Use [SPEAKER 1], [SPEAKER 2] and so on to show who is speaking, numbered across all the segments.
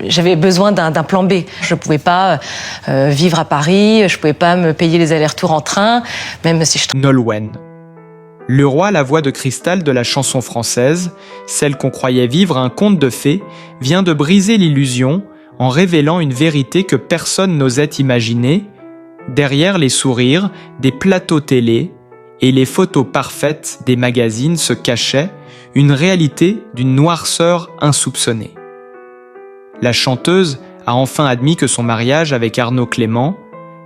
[SPEAKER 1] j'avais besoin d'un plan B. Je ne pouvais pas vivre à Paris, je ne pouvais pas me payer les allers-retours en train, même si je...
[SPEAKER 2] Nolwenn. Le roi à la voix de cristal de la chanson française, celle qu'on croyait vivre un conte de fées, vient de briser l'illusion en révélant une vérité que personne n'osait imaginer. Derrière les sourires des plateaux télé et les photos parfaites des magazines se cachait une réalité d'une noirceur insoupçonnée. La chanteuse a enfin admis que son mariage avec Arnaud Clément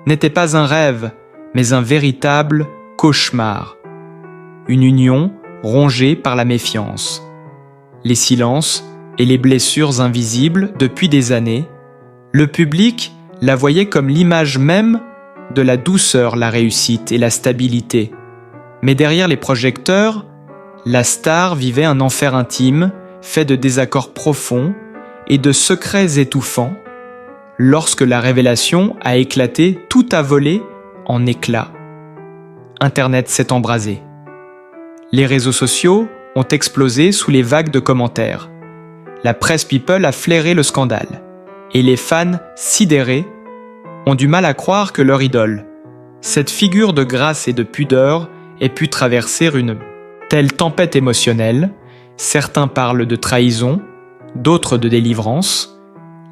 [SPEAKER 2] n'était pas un rêve, mais un véritable cauchemar. Une union rongée par la méfiance. Les silences et les blessures invisibles depuis des années, le public la voyait comme l'image même de la douceur, la réussite et la stabilité. Mais derrière les projecteurs, la star vivait un enfer intime, fait de désaccords profonds et de secrets étouffants. Lorsque la révélation a éclaté, tout a volé en éclats. Internet s'est embrasé. Les réseaux sociaux ont explosé sous les vagues de commentaires. La presse people a flairé le scandale. Et les fans, sidérés, ont du mal à croire que leur idole, cette figure de grâce et de pudeur, ait pu traverser une telle tempête émotionnelle. Certains parlent de trahison, d'autres de délivrance.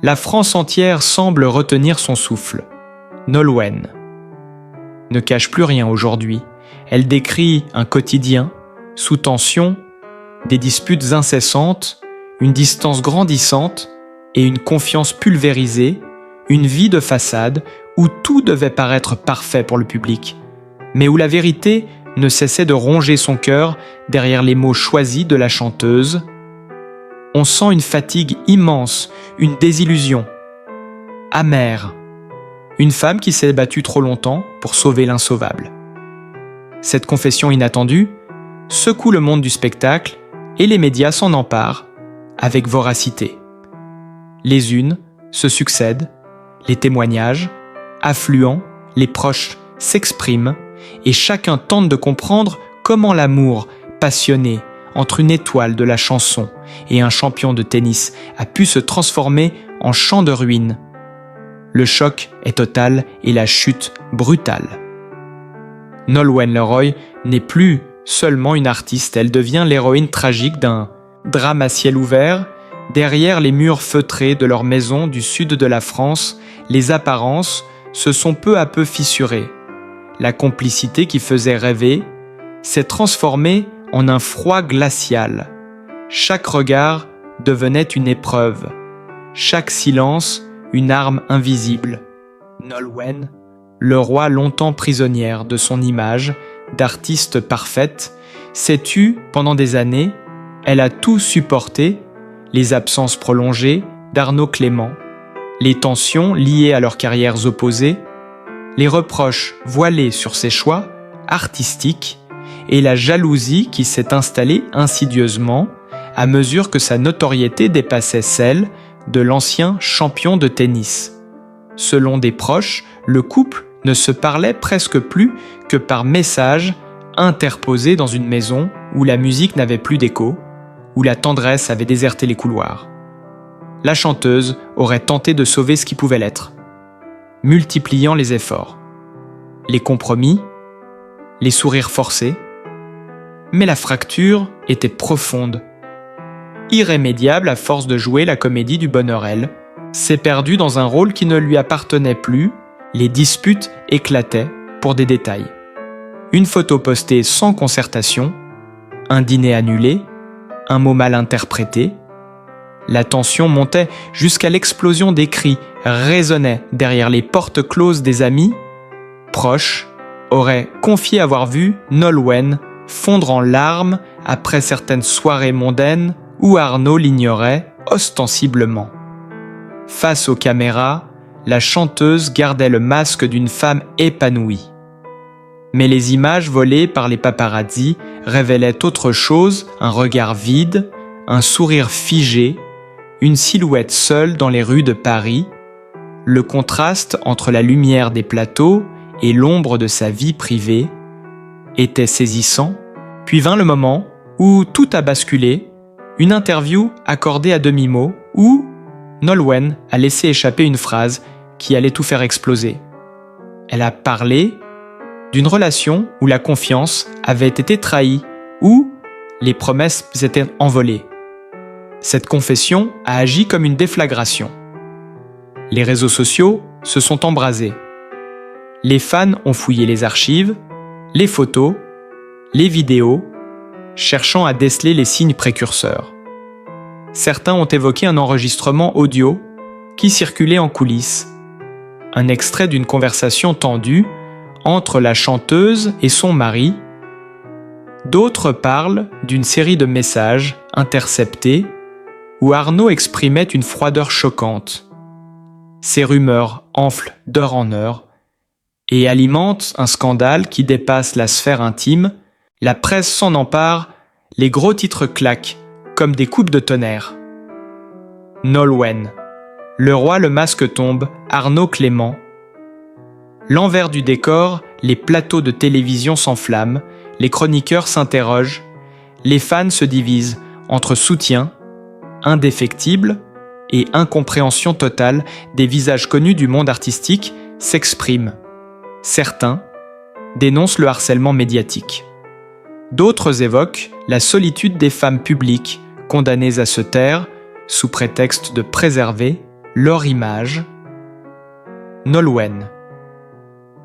[SPEAKER 2] La France entière semble retenir son souffle. Nolwenn ne cache plus rien aujourd'hui. Elle décrit un quotidien sous tension, des disputes incessantes, une distance grandissante et une confiance pulvérisée, une vie de façade où tout devait paraître parfait pour le public, mais où la vérité ne cessait de ronger son cœur derrière les mots choisis de la chanteuse. On sent une fatigue immense, une désillusion, amère. Une femme qui s'est battue trop longtemps pour sauver l'insauvable. Cette confession inattendue secoue le monde du spectacle et les médias s'en emparent avec voracité. Les unes se succèdent, les témoignages, affluents, les proches s'expriment et chacun tente de comprendre comment l'amour passionné entre une étoile de la chanson et un champion de tennis a pu se transformer en champ de ruines. Le choc est total et la chute brutale. Nolwenn Leroy n'est plus seulement une artiste, elle devient l'héroïne tragique d'un drame à ciel ouvert. Derrière les murs feutrés de leur maison du sud de la France, les apparences se sont peu à peu fissurées. La complicité qui faisait rêver s'est transformée en un froid glacial. Chaque regard devenait une épreuve. Chaque silence, une arme invisible. Nolwenn, le roi longtemps prisonnière de son image d'artiste parfaite, s'est tue pendant des années. Elle a tout supporté, les absences prolongées d'Arnaud Clément, les tensions liées à leurs carrières opposées, les reproches voilés sur ses choix artistiques et la jalousie qui s'est installée insidieusement à mesure que sa notoriété dépassait celle de l'ancien champion de tennis. Selon des proches, le couple ne se parlait presque plus que par messages interposés dans une maison où la musique n'avait plus d'écho, où la tendresse avait déserté les couloirs. La chanteuse aurait tenté de sauver ce qui pouvait l'être, multipliant les efforts, les compromis, les sourires forcés, mais la fracture était profonde. Irrémédiable à force de jouer la comédie du bonheur elle, s'est perdue dans un rôle qui ne lui appartenait plus, les disputes éclataient pour des détails. Une photo postée sans concertation, un dîner annulé, un mot mal interprété. La tension montait jusqu'à l'explosion des cris, résonnait derrière les portes closes des amis. Proches auraient confié avoir vu Nolwenn fondre en larmes après certaines soirées mondaines où Arnaud l'ignorait ostensiblement. Face aux caméras, la chanteuse gardait le masque d'une femme épanouie. Mais les images volées par les paparazzis révélaient autre chose, un regard vide, un sourire figé, une silhouette seule dans les rues de Paris. Le contraste entre la lumière des plateaux et l'ombre de sa vie privée était saisissant. Puis vint le moment où tout a basculé, une interview accordée à demi-mot où Nolwenn a laissé échapper une phrase qui allait tout faire exploser. Elle a parlé d'une relation où la confiance avait été trahie, où les promesses étaient envolées. Cette confession a agi comme une déflagration. Les réseaux sociaux se sont embrasés. Les fans ont fouillé les archives, les photos, les vidéos, cherchant à déceler les signes précurseurs. Certains ont évoqué un enregistrement audio qui circulait en coulisses, un extrait d'une conversation tendue entre la chanteuse et son mari. D'autres parlent d'une série de messages interceptés où Arnaud exprimait une froideur choquante. Ces rumeurs enflent d'heure en heure et alimentent un scandale qui dépasse la sphère intime. La presse s'en empare, les gros titres claquent comme des coupes de tonnerre. Nolwenn, le roi le masque tombe, Arnaud Clément. L'envers du décor, les plateaux de télévision s'enflamment, les chroniqueurs s'interrogent, les fans se divisent entre soutien, indéfectible et incompréhension totale. Des visages connus du monde artistique s'expriment. Certains dénoncent le harcèlement médiatique. D'autres évoquent la solitude des femmes publiques condamnées à se taire sous prétexte de préserver leur image. Nolwenn.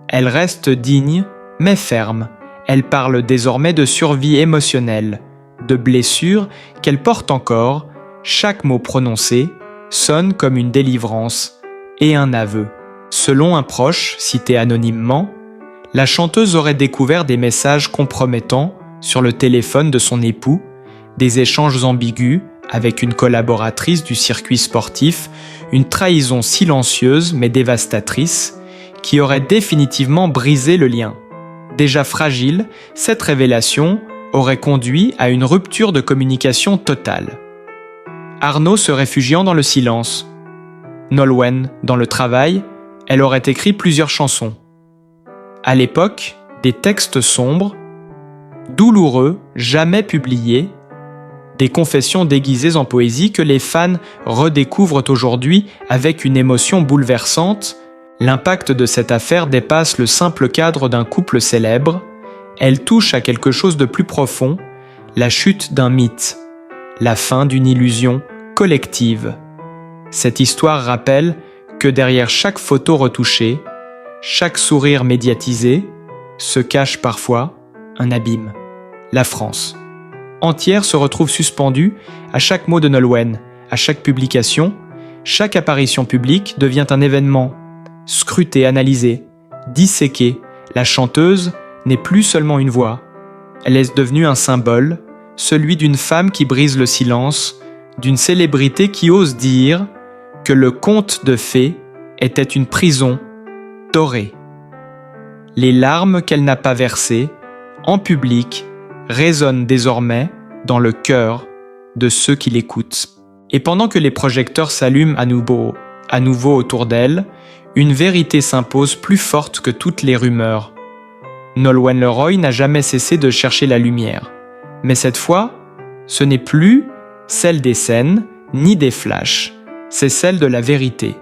[SPEAKER 2] Elle reste digne mais ferme. Elle parle désormais de survie émotionnelle, de blessures qu'elle porte encore. Chaque mot prononcé sonne comme une délivrance et un aveu. Selon un proche, cité anonymement, la chanteuse aurait découvert des messages compromettants sur le téléphone de son époux, des échanges ambigus avec une collaboratrice du circuit sportif, une trahison silencieuse mais dévastatrice qui aurait définitivement brisé le lien. Déjà fragile, cette révélation aurait conduit à une rupture de communication totale. Arnaud se réfugiant dans le silence. Nolwenn dans le travail, elle aurait écrit plusieurs chansons. À l'époque, des textes sombres, douloureux, jamais publiés, des confessions déguisées en poésie que les fans redécouvrent aujourd'hui avec une émotion bouleversante. L'impact de cette affaire dépasse le simple cadre d'un couple célèbre. Elle touche à quelque chose de plus profond, la chute d'un mythe, la fin d'une illusion collective. Cette histoire rappelle que derrière chaque photo retouchée, chaque sourire médiatisé, se cache parfois un abîme. La France entière se retrouve suspendue à chaque mot de Nolwenn, à chaque publication. Chaque apparition publique devient un événement scruté, analysé, disséqué. La chanteuse n'est plus seulement une voix, elle est devenue un symbole, celui d'une femme qui brise le silence, d'une célébrité qui ose dire que le conte de fées était une prison dorée. Les larmes qu'elle n'a pas versées, en public, résonnent désormais dans le cœur de ceux qui l'écoutent. Et pendant que les projecteurs s'allument à nouveau autour d'elle, une vérité s'impose plus forte que toutes les rumeurs. Nolwenn Leroy n'a jamais cessé de chercher la lumière. Mais cette fois, ce n'est plus celle des scènes, ni des flashs, c'est celle de la vérité.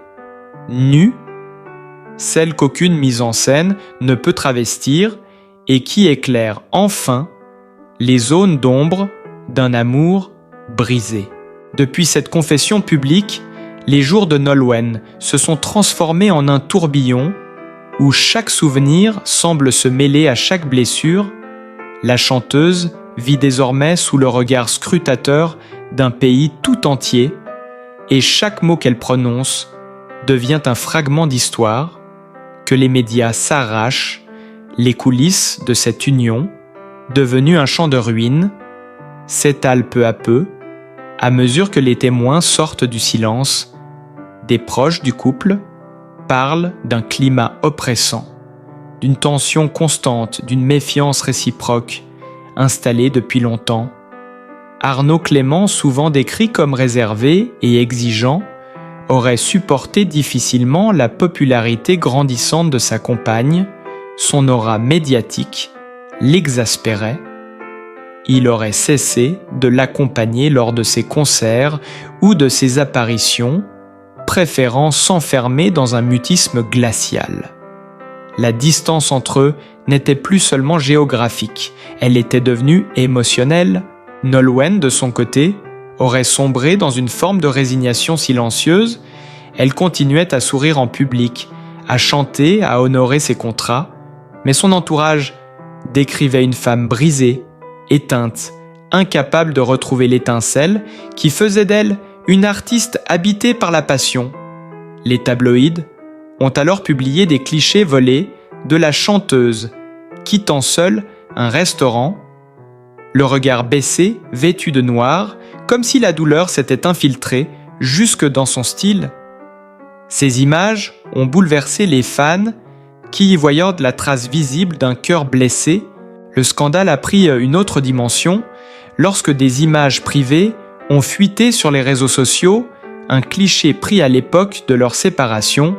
[SPEAKER 2] Nue, celle qu'aucune mise en scène ne peut travestir et qui éclaire enfin les zones d'ombre d'un amour brisé. Depuis cette confession publique, les jours de Nolwenn se sont transformés en un tourbillon où chaque souvenir semble se mêler à chaque blessure. La chanteuse vit désormais sous le regard scrutateur d'un pays tout entier et chaque mot qu'elle prononce devient un fragment d'histoire que les médias s'arrachent, les coulisses de cette union, devenue un champ de ruines, s'étalent peu à mesure que les témoins sortent du silence. Des proches du couple parlent d'un climat oppressant, d'une tension constante, d'une méfiance réciproque, installée depuis longtemps. Arnaud Clément, souvent décrit comme réservé et exigeant, aurait supporté difficilement la popularité grandissante de sa compagne. Son aura médiatique l'exaspérait. Il aurait cessé de l'accompagner lors de ses concerts ou de ses apparitions, préférant s'enfermer dans un mutisme glacial. La distance entre eux n'était plus seulement géographique, elle était devenue émotionnelle. Nolwenn, de son côté, aurait sombré dans une forme de résignation silencieuse. Elle continuait à sourire en public, à chanter, à honorer ses contrats, mais son entourage décrivait une femme brisée, éteinte, incapable de retrouver l'étincelle qui faisait d'elle une artiste habitée par la passion. Les tabloïds ont alors publié des clichés volés de la chanteuse quittant seule un restaurant, le regard baissé, vêtue de noir, comme si la douleur s'était infiltrée jusque dans son style. Ces images ont bouleversé les fans qui y voyant la trace visible d'un cœur blessé. Le scandale a pris une autre dimension lorsque des images privées ont fuité sur les réseaux sociaux. Un cliché pris à l'époque de leur séparation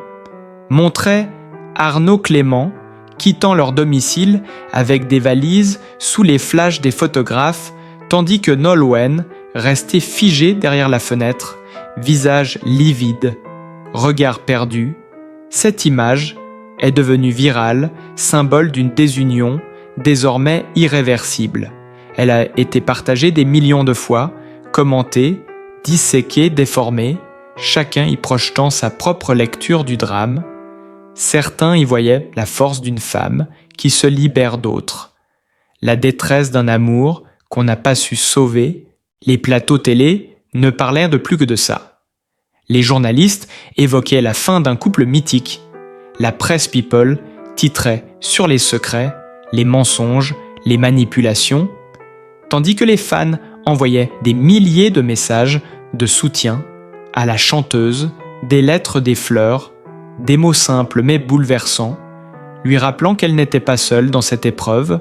[SPEAKER 2] montrait Arnaud Clément quittant leur domicile avec des valises sous les flashs des photographes, tandis que Nolwenn restait figée derrière la fenêtre, visage livide, regard perdu. Cette image est devenue virale, symbole d'une désunion désormais irréversible. Elle a été partagée des millions de fois, commentée, disséquée, déformée, chacun y projetant sa propre lecture du drame. Certains y voyaient la force d'une femme qui se libère d'autres, la détresse d'un amour qu'on n'a pas su sauver. Les plateaux télé ne parlaient de plus que de ça. Les journalistes évoquaient la fin d'un couple mythique. La presse people titrait sur les secrets, les mensonges, les manipulations, tandis que les fans envoyaient des milliers de messages de soutien à la chanteuse, des lettres, des fleurs, des mots simples mais bouleversants, lui rappelant qu'elle n'était pas seule dans cette épreuve.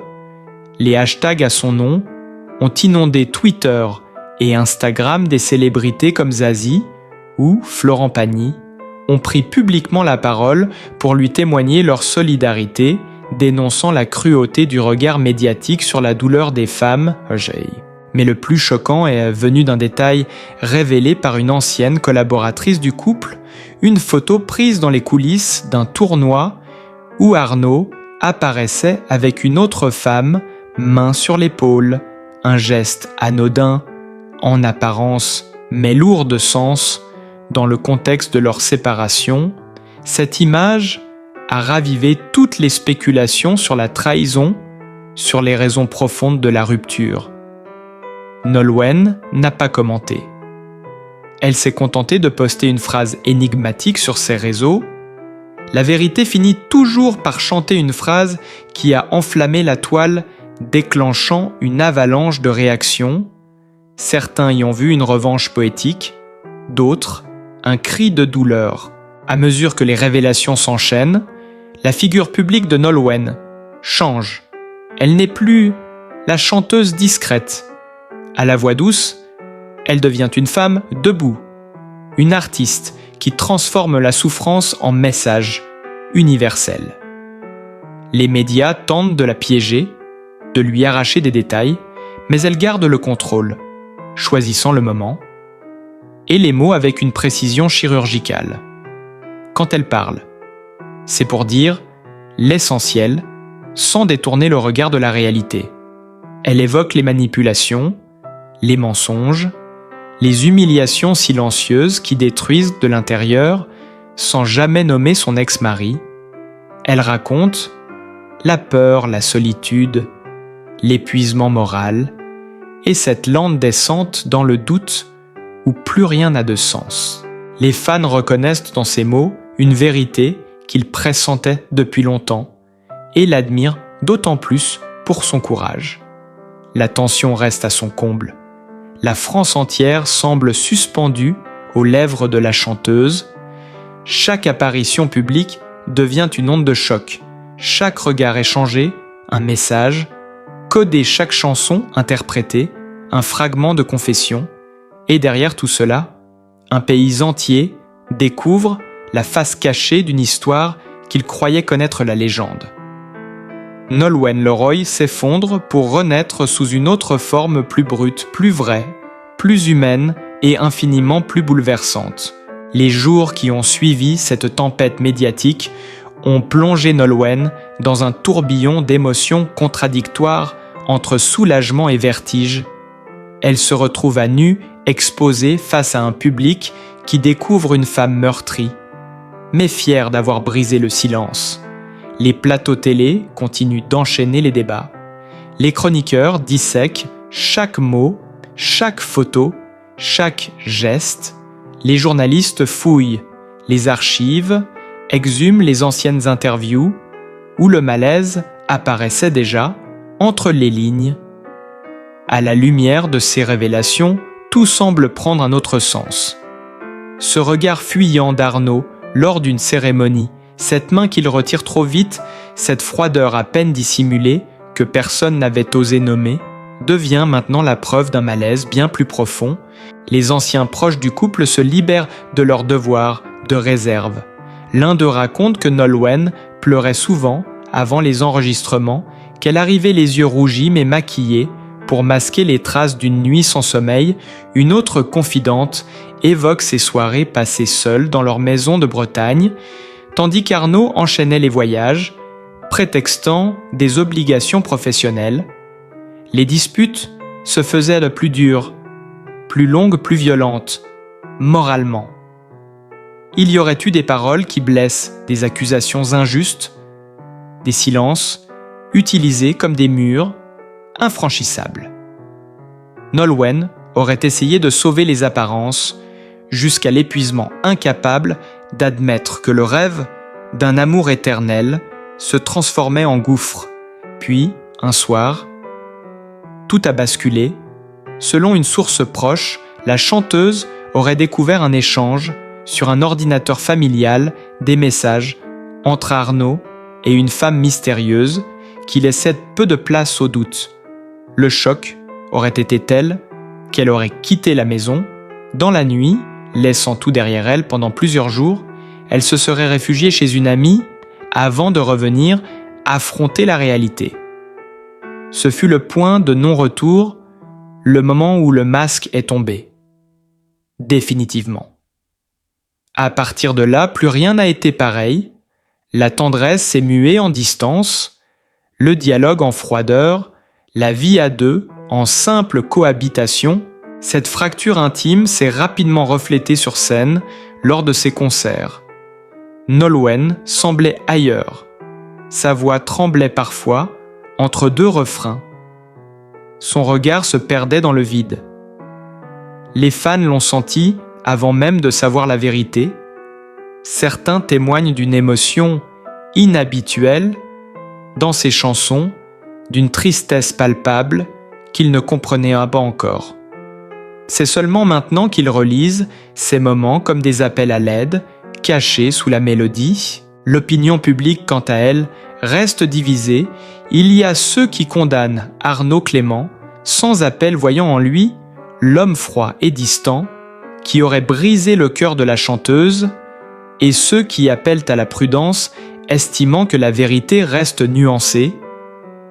[SPEAKER 2] Les hashtags à son nom ont inondé Twitter et Instagram. Des célébrités comme Zazie ou Florent Pagny ont pris publiquement la parole pour lui témoigner leur solidarité, dénonçant la cruauté du regard médiatique sur la douleur des femmes. Mais le plus choquant est venu d'un détail révélé par une ancienne collaboratrice du couple, une photo prise dans les coulisses d'un tournoi où Arnaud apparaissait avec une autre femme, main sur l'épaule, un geste anodin, en apparence, mais lourd de sens, dans le contexte de leur séparation. Cette image a ravivé toutes les spéculations sur la trahison, sur les raisons profondes de la rupture. Nolwenn n'a pas commenté. Elle s'est contentée de poster une phrase énigmatique sur ses réseaux. La vérité finit toujours par chanter une phrase qui a enflammé la toile, déclenchant une avalanche de réactions. Certains y ont vu une revanche poétique, d'autres un cri de douleur. À mesure que les révélations s'enchaînent, la figure publique de Nolwenn change. Elle n'est plus la chanteuse discrète. À la voix douce, elle devient une femme debout, une artiste qui transforme la souffrance en message universel. Les médias tentent de la piéger, de lui arracher des détails, mais elle garde le contrôle, choisissant le moment, et les mots avec une précision chirurgicale. Quand elle parle, c'est pour dire l'essentiel, sans détourner le regard de la réalité. Elle évoque les manipulations, les mensonges, les humiliations silencieuses qui détruisent de l'intérieur sans jamais nommer son ex-mari. Elle raconte la peur, la solitude, l'épuisement moral et cette lente descente dans le doute où plus rien n'a de sens. Les fans reconnaissent dans ces mots une vérité qu'ils pressentaient depuis longtemps et l'admirent d'autant plus pour son courage. La tension reste à son comble. La France entière semble suspendue aux lèvres de la chanteuse. Chaque apparition publique devient une onde de choc. Chaque regard échangé, un message. Coder chaque chanson interprétée, un fragment de confession. Et derrière tout cela, un pays entier découvre la face cachée d'une histoire qu'il croyait connaître la légende. Nolwenn Leroy s'effondre pour renaître sous une autre forme plus brute, plus vraie, plus humaine et infiniment plus bouleversante. Les jours qui ont suivi cette tempête médiatique ont plongé Nolwenn dans un tourbillon d'émotions contradictoires entre soulagement et vertige. Elle se retrouve à nu, exposée face à un public qui découvre une femme meurtrie, mais fière d'avoir brisé le silence. Les plateaux télé continuent d'enchaîner les débats. Les chroniqueurs dissèquent chaque mot, chaque photo, chaque geste. Les journalistes fouillent les archives, exhument les anciennes interviews où le malaise apparaissait déjà entre les lignes. À la lumière de ces révélations, tout semble prendre un autre sens. Ce regard fuyant d'Arnaud lors d'une cérémonie, cette main qu'il retire trop vite, cette froideur à peine dissimulée que personne n'avait osé nommer, devient maintenant la preuve d'un malaise bien plus profond. Les anciens proches du couple se libèrent de leur devoir de réserve. L'un d'eux raconte que Nolwenn pleurait souvent avant les enregistrements, qu'elle arrivait les yeux rougis mais maquillée pour masquer les traces d'une nuit sans sommeil. Une autre confidente évoque ses soirées passées seules dans leur maison de Bretagne, tandis qu'Arnaud enchaînait les voyages, prétextant des obligations professionnelles. Les disputes se faisaient de plus dures, plus longues, plus violentes, moralement. Il y aurait eu des paroles qui blessent, des accusations injustes, des silences utilisés comme des murs infranchissables. Nolwenn aurait essayé de sauver les apparences jusqu'à l'épuisement, incapable d'admettre que le rêve d'un amour éternel se transformait en gouffre. Puis, un soir, tout a basculé. Selon une source proche, la chanteuse aurait découvert un échange sur un ordinateur familial des messages entre Arnaud et une femme mystérieuse qui laissait peu de place au doute. Le choc aurait été tel qu'elle aurait quitté la maison. Dans la nuit, laissant tout derrière elle pendant plusieurs jours, elle se serait réfugiée chez une amie avant de revenir affronter la réalité. Ce fut le point de non-retour, le moment où le masque est tombé. Définitivement. À partir de là, plus rien n'a été pareil. La tendresse s'est muée en distance, le dialogue en froideur, la vie à deux en simple cohabitation. Cette fracture intime s'est rapidement reflétée sur scène lors de ses concerts. Nolwenn semblait ailleurs. Sa voix tremblait parfois entre deux refrains. Son regard se perdait dans le vide. Les fans l'ont senti avant même de savoir la vérité. Certains témoignent d'une émotion inhabituelle dans ses chansons, d'une tristesse palpable qu'ils ne comprenaient pas encore. C'est seulement maintenant qu'ils relisent ces moments comme des appels à l'aide, cachés sous la mélodie. L'opinion publique, quant à elle, reste divisée. Il y a ceux qui condamnent Arnaud Clément, sans appel, voyant en lui l'homme froid et distant qui aurait brisé le cœur de la chanteuse, et ceux qui appellent à la prudence, estimant que la vérité reste nuancée.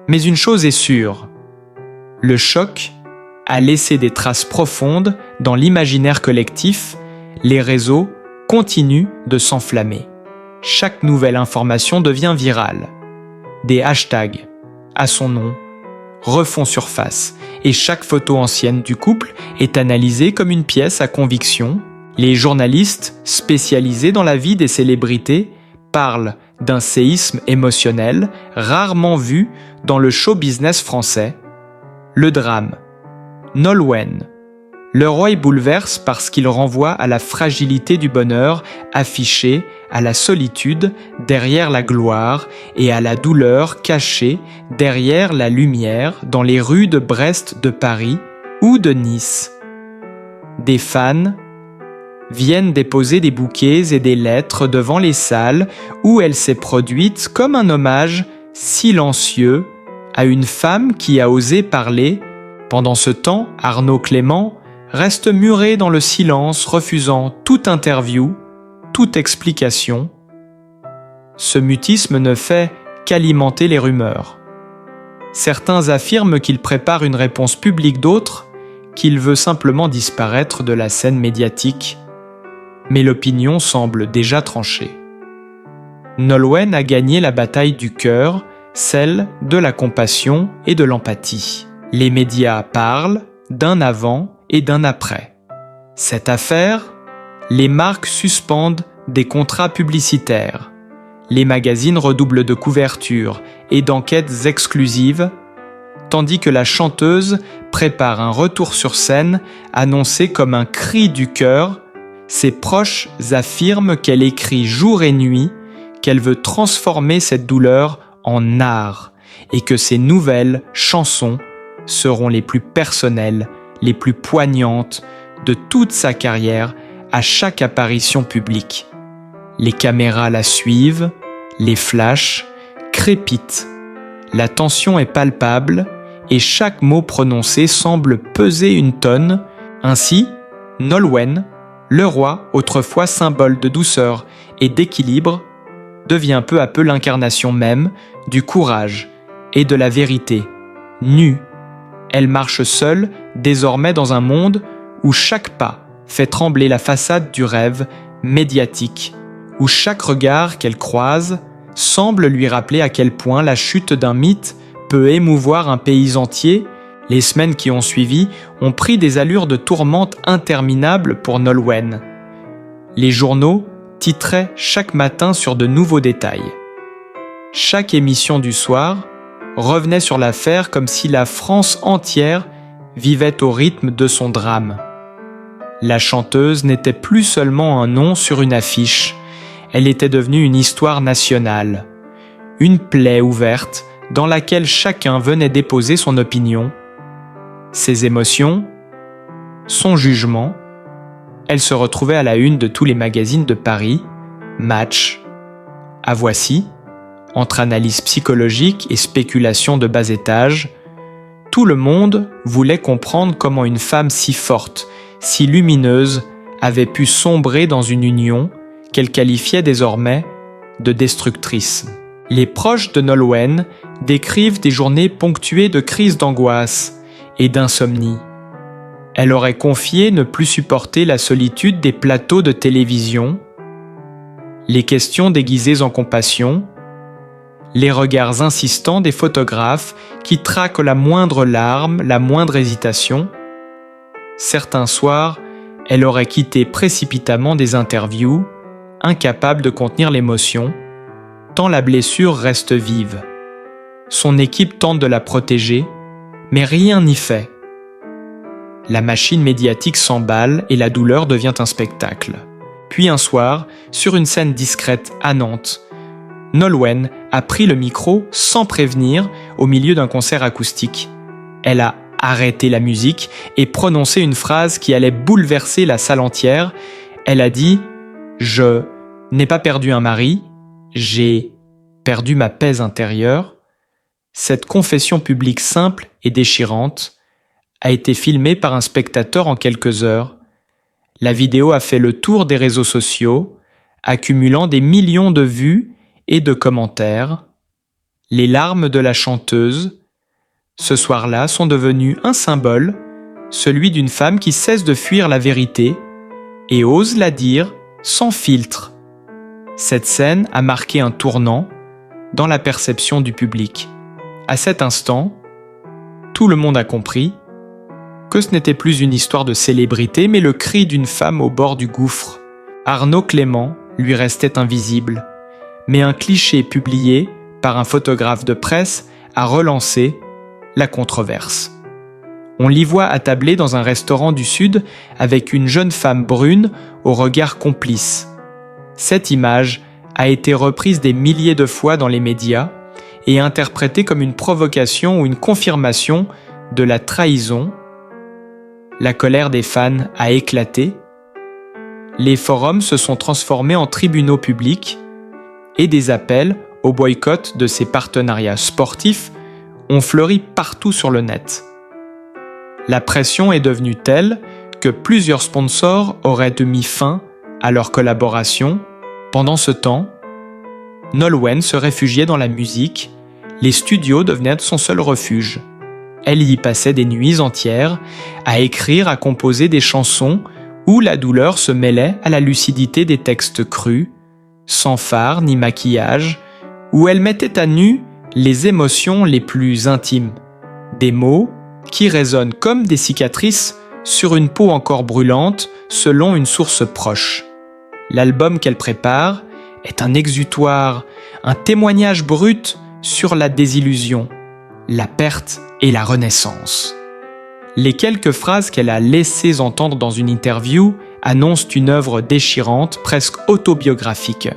[SPEAKER 2] Mais une chose est sûre, le choc a laissé des traces profondes dans l'imaginaire collectif. Les réseaux continuent de s'enflammer. Chaque nouvelle information devient virale. Des hashtags à son nom refont surface et chaque photo ancienne du couple est analysée comme une pièce à conviction. Les journalistes spécialisés dans la vie des célébrités parlent d'un séisme émotionnel rarement vu dans le show business français. Le drame. Nolwenn. Le roi y bouleverse parce qu'il renvoie à la fragilité du bonheur affiché, à la solitude derrière la gloire et à la douleur cachée derrière la lumière dans les rues de Brest, de Paris ou de Nice. Des fans viennent déposer des bouquets et des lettres devant les salles où elle s'est produite comme un hommage silencieux à une femme qui a osé parler. Pendant ce temps, Arnaud Clément reste muré dans le silence, refusant toute interview, toute explication. Ce mutisme ne fait qu'alimenter les rumeurs. Certains affirment qu'il prépare une réponse publique, d'autres qu'il veut simplement disparaître de la scène médiatique. mais l'opinion semble déjà tranchée. Nolwenn a gagné la bataille du cœur, celle de la compassion et de l'empathie. Les médias parlent d'un avant et d'un après. Cette affaire, les marques suspendent des contrats publicitaires. Les magazines redoublent de couvertures et d'enquêtes exclusives, tandis que la chanteuse prépare un retour sur scène annoncé comme un cri du cœur. Ses proches affirment qu'elle écrit jour et nuit, qu'elle veut transformer cette douleur en art et que ses nouvelles chansons seront les plus personnelles, les plus poignantes de toute sa carrière à chaque apparition publique. Les caméras la suivent, les flashs crépitent. La tension est palpable et chaque mot prononcé semble peser une tonne. Ainsi, Nolwenn, le roi, autrefois symbole de douceur et d'équilibre, devient peu à peu l'incarnation même du courage et de la vérité. Nue, elle marche seule désormais dans un monde où chaque pas fait trembler la façade du rêve médiatique, où chaque regard qu'elle croise semble lui rappeler à quel point la chute d'un mythe peut émouvoir un pays entier. Les semaines qui ont suivi ont pris des allures de tourmente interminables pour Nolwenn. Les journaux titraient chaque matin sur de nouveaux détails. Chaque émission du soir revenait sur l'affaire comme si la France entière vivait au rythme de son drame. La chanteuse n'était plus seulement un nom sur une affiche, elle était devenue une histoire nationale, une plaie ouverte dans laquelle chacun venait déposer son opinion, ses émotions, son jugement. Elle se retrouvait à la une de tous les magazines de Paris, Match, à Voici, entre analyses psychologiques et spéculations de bas étage. Tout le monde voulait comprendre comment une femme si forte, si lumineuse, avait pu sombrer dans une union qu'elle qualifiait désormais de destructrice. Les proches de Nolwenn décrivent des journées ponctuées de crises d'angoisse et d'insomnie. Elle aurait confié ne plus supporter la solitude des plateaux de télévision, les questions déguisées en compassion, les regards insistants des photographes qui traquent la moindre larme, la moindre hésitation. Certains soirs, elle aurait quitté précipitamment des interviews, incapable de contenir l'émotion, tant la blessure reste vive. Son équipe tente de la protéger, mais rien n'y fait. La machine médiatique s'emballe et la douleur devient un spectacle. Puis un soir, sur une scène discrète à Nantes, Nolwenn a pris le micro sans prévenir au milieu d'un concert acoustique. Elle a arrêté la musique et prononcé une phrase qui allait bouleverser la salle entière. Elle a dit « Je n'ai pas perdu un mari, j'ai perdu ma paix intérieure ». Cette confession publique simple et déchirante a été filmée par un spectateur en quelques heures. La vidéo a fait le tour des réseaux sociaux, accumulant des millions de vues et de commentaires. Les larmes de la chanteuse, ce soir-là, sont devenues un symbole, celui d'une femme qui cesse de fuir la vérité et ose la dire sans filtre. Cette scène a marqué un tournant dans la perception du public. À cet instant, tout le monde a compris que ce n'était plus une histoire de célébrité, mais le cri d'une femme au bord du gouffre. Arnaud Clément lui restait invisible, mais un cliché publié par un photographe de presse a relancé la controverse. On l'y voit attablé dans un restaurant du Sud avec une jeune femme brune au regard complice. Cette image a été reprise des milliers de fois dans les médias et interprétée comme une provocation ou une confirmation de la trahison. La colère des fans a éclaté. Les forums se sont transformés en tribunaux publics et des appels au boycott de ces partenariats sportifs ont fleuri partout sur le net. La pression est devenue telle que plusieurs sponsors auraient mis fin à leur collaboration. Pendant ce temps, Nolwenn se réfugiait dans la musique, les studios devenaient son seul refuge. Elle y passait des nuits entières à écrire, à composer des chansons où la douleur se mêlait à la lucidité des textes crus, sans fard ni maquillage, où elle mettait à nu les émotions les plus intimes, des mots qui résonnent comme des cicatrices sur une peau encore brûlante selon une source proche. L'album qu'elle prépare est un exutoire, un témoignage brut sur la désillusion, la perte et la renaissance. Les quelques phrases qu'elle a laissées entendre dans une interview annoncent une œuvre déchirante, presque autobiographique.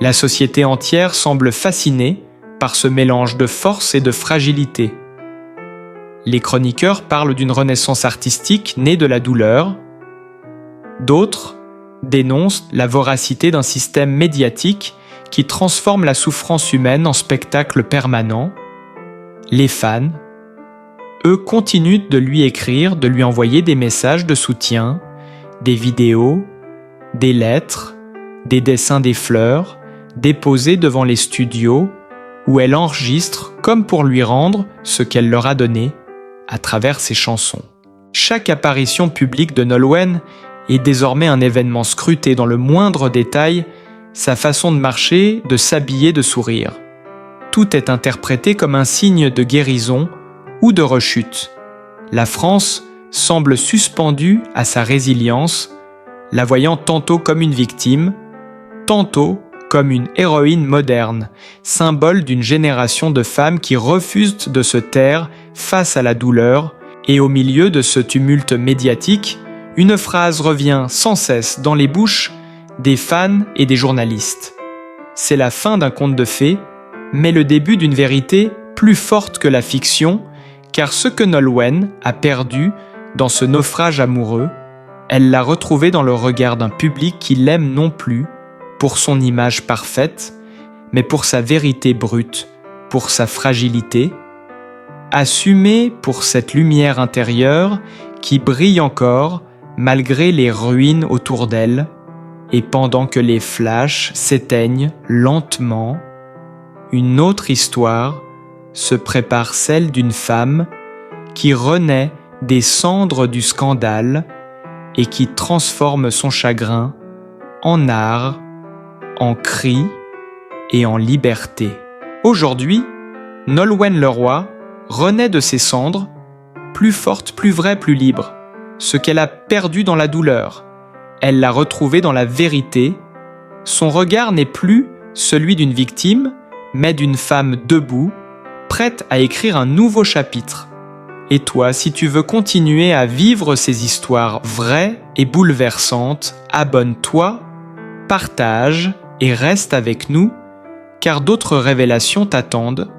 [SPEAKER 2] La société entière semble fascinée par ce mélange de force et de fragilité. Les chroniqueurs parlent d'une renaissance artistique née de la douleur. D'autres dénoncent la voracité d'un système médiatique qui transforme la souffrance humaine en spectacle permanent. Les fans, eux, continuent de lui écrire, de lui envoyer des messages de soutien, des vidéos, des lettres, des dessins des fleurs, déposés devant les studios où elle enregistre comme pour lui rendre ce qu'elle leur a donné à travers ses chansons. Chaque apparition publique de Nolwenn est désormais un événement scruté dans le moindre détail, sa façon de marcher, de s'habiller, de sourire. Tout est interprété comme un signe de guérison ou de rechute. La France semble suspendue à sa résilience, la voyant tantôt comme une victime, tantôt comme une héroïne moderne, symbole d'une génération de femmes qui refusent de se taire face à la douleur, et au milieu de ce tumulte médiatique, une phrase revient sans cesse dans les bouches des fans et des journalistes. C'est la fin d'un conte de fées, mais le début d'une vérité plus forte que la fiction, car ce que Nolwenn a perdu dans ce naufrage amoureux, elle l'a retrouvé dans le regard d'un public qui l'aime non plus pour son image parfaite, mais pour sa vérité brute, pour sa fragilité, assumée pour cette lumière intérieure qui brille encore malgré les ruines autour d'elle, et pendant que les flashs s'éteignent lentement, une autre histoire se prépare, celle d'une femme qui renaît des cendres du scandale et qui transforme son chagrin en art, en cri et en liberté. Aujourd'hui, Nolwenn Leroy renaît de ses cendres, plus forte, plus vraie, plus libre. Ce qu'elle a perdu dans la douleur, elle l'a retrouvé dans la vérité. Son regard n'est plus celui d'une victime, mais d'une femme debout, prête à écrire un nouveau chapitre. Et toi, si tu veux continuer à vivre ces histoires vraies et bouleversantes, abonne-toi, partage et reste avec nous, car d'autres révélations t'attendent